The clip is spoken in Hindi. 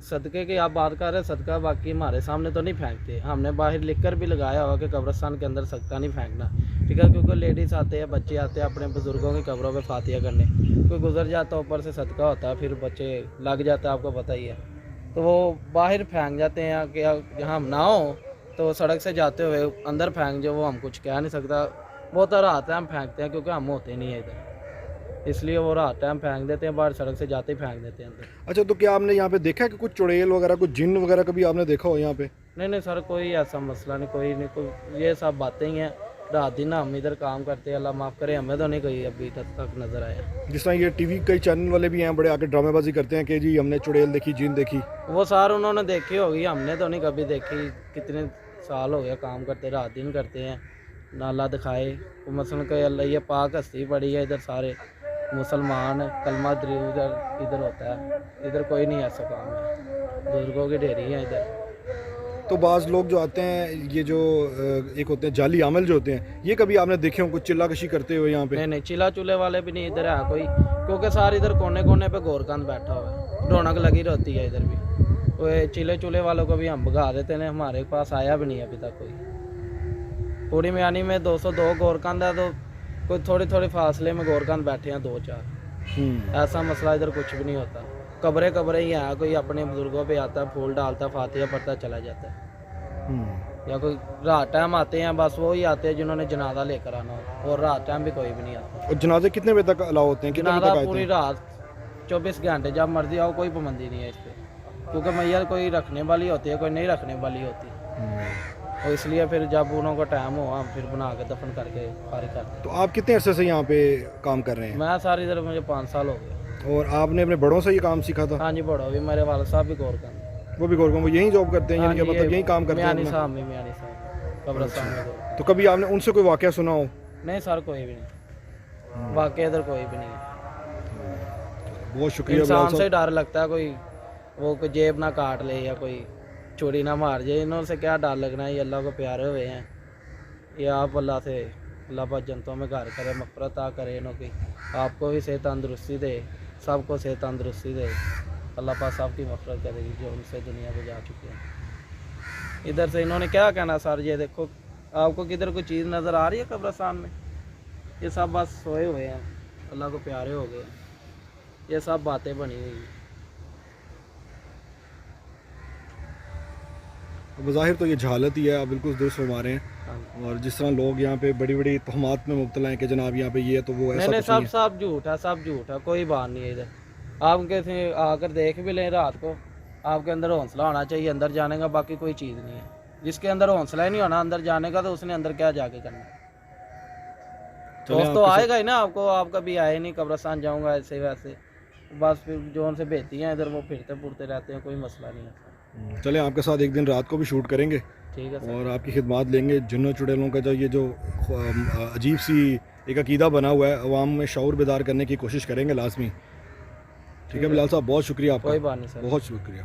सदक़े की आप बात कर रहे हैं, सदका बाकी हमारे सामने तो नहीं फेंकते, हमने बाहर लिख कर भी लगाया हुआ कि कब्रिस्तान के अंदर सदका नहीं फेंकना, ठीक है। क्योंकि लेडीज़ आते हैं, बच्चे आते हैं अपने बुज़ुर्गों की कब्रों पे फातिया करने, कोई गुजर जाता है ऊपर से सदका होता है, फिर बच्चे लग जाता है, आपको पता ही है, तो वो बाहर फेंक जाते हैं कि जहाँ हम ना हो तो सड़क से जाते हुए अंदर फेंक जो, वो हम कुछ कह नहीं सकता, वो तो रात टाइम फेंकते हैं क्योंकि हम होते नहीं है इधर, इसलिए वो रात टाइम फेंक देते हैं, बाहर सड़क से जाते ही फेंक देते हैं अंदर। अच्छा, तो क्या आपने यहाँ पे देखा है कि कुछ चुड़ैल वगैरह, कुछ जिन वगैरह कभी आपने देखा हो यहाँ पे? नहीं सर, कोई ऐसा मसला नहीं, कोई नहीं, कोई ये सब बातें ही हैं, रात दिन हम इधर काम करते हैं, अल्लाह माफ़ करे, हमें तो नहीं कोई अभी तक नज़र आया। जिस तरह ये टीवी कई चैनल वाले भी हैं, बड़े आके ड्रामेबाजी करते हैं कि जी हमने चुड़ैल देखी, जिन देखी। वो सार उन्होंने देखी होगी, हमने तो नहीं कभी देखी, कितने साल हो गया काम करते, रात दिन करते हैं, नाला दिखाए मसलन कोई अल्लाह, ये पाक हस्ती पड़ी है, इधर सारे मुसलमान, कलमा दरूद इधर होता है, इधर कोई नहीं ऐसा काम है, बुजुर्गों की ढेरी है इधर। तो बाज़ लोग जो आते हैं, ये जो एक होते हैं जाली आमल जो होते हैं, ये कभी आपने देखे हो कुछ चिल्ला कशी करते हुए यहाँ पे? नहीं, चिल्ला चूल्हे वाले भी नहीं इधर है कोई, क्योंकि सारे इधर कोने कोने पे गोरकंद बैठा हुआ है, रौनक लगी रहती है इधर भी, वो चिल्ले चूल्हे वालों को भी हम भगा देते हैं, हमारे पास आया भी नहीं अभी तक कोई। पूरी मियानी में 202 गोरकंद है, तो कोई थोड़ी थोड़ी फासले में गोरकंद बैठे हैं 2-4, ऐसा मसला इधर कुछ भी नहीं होता। कब्रें ही हैं, कोई अपने बुजुर्गों पे आता है, फूल डालता, फातिहा पढ़ता चला जाता है, या कोई रात टाइम आते हैं, बस वो ही आते हैं जिन्होंने जनाजा लेकर आना हो, और रात टाइम भी कोई भी नहीं आता। और जनाजे कितने बजे तक अलाउ होते हैं? जनाजा पूरी रात 24 घंटे जब मर्जी आओ, कोई पाबंदी नहीं है इस पर, क्योंकि मैया कोई रखने वाली होती है, कोई नहीं रखने वाली होती, और इसलिए फिर जब उन्हों का टाइम हो हम फिर बना के दफन करके फारिग करते हैं। तो आप कितने अरसे से यहाँ पे काम कर रहे हैं? मैं सारी इधर मुझे 5 साल हो गए। और आपने अपने बड़ों से ये काम सीखा था? हाँ जी, बड़ों भी, मेरे वाले साहब भी गोरकंद, वो भी गोरकंद, वो यहीं जॉब करते हैं? यानी कि मतलब यहीं काम करते हैं? मियानी साहब कब्रिस्तान में। तो कभी आपने उनसे कोई वाकया सुना हो? नहीं सर, कोई भी नहीं, वाकया इधर कोई भी नहीं है। बहुत शुक्रिया। इंसान से डर लगता है, कोई वो कोई जेब ना काट ले या कोई चोरी ना मार जाए, इन्होंने क्या डर लगना है, ये अल्लाह को प्यारे हुए हैं, ये आप अल्लाह से, अल्लाह पाक जनतों में घर करे, मग़फ़िरत आ करे इन्हों की, आपको भी सेहत तंदुरुस्ती दे, सबको सेहत तंदुरुस्ती दे, अल्लाह पाक सबकी मग़फ़िरत करेगी जो उनसे दुनिया को जा चुके हैं। इधर से इन्होंने क्या कहना सर, ये देखो आपको किधर कोई चीज़ नज़र आ रही है कब्रिस्तान में? ये सब बस सोए हुए हैं, अल्लाह को प्यारे हो गए, ये सब बातें बनी हुई हैं। बज़ाहिर तो ये जहालत ही है, आप बिल्कुल दुरुस्त फरमा रहे हैं। और जिस तरह लोग यहाँ पे बड़ी बड़ी तहमात में मुब्तला हैं कि जनाब यहाँ पे ये है तो वो ऐसा नहीं, सब झूठ है, सब झूठ है, कोई बात नहीं है इधर। आप कैसे आकर देख भी लें रात को, आपके अंदर हौसला होना चाहिए अंदर जाने का, बाकी कोई चीज़ नहीं है। जिसके अंदर हौसला ही नहीं होना अंदर जाने का, तो उसने अंदर क्या जाके करना। दोस्त तो आएगा ही ना आपको, आप कभी आए नहीं कब्रिस्तान जाऊँगा ऐसे वैसे, बस फिर जो उनसे बेहती हैं इधर वो फिरते फुरते रहते हैं, कोई मसला नहीं है। चलें, आपके साथ एक दिन रात को भी शूट करेंगे, ठीक है, और आपकी खिदमत लेंगे। जिन्नों चुड़ैलों का ये जो अजीब सी एक अकीदा बना हुआ है, अवाम में शऊर बेदार करने की कोशिश करेंगे लाजमी। ठीक है बिलाल साहब, बहुत शुक्रिया आपका। कोई बात नहीं सर, बहुत शुक्रिया।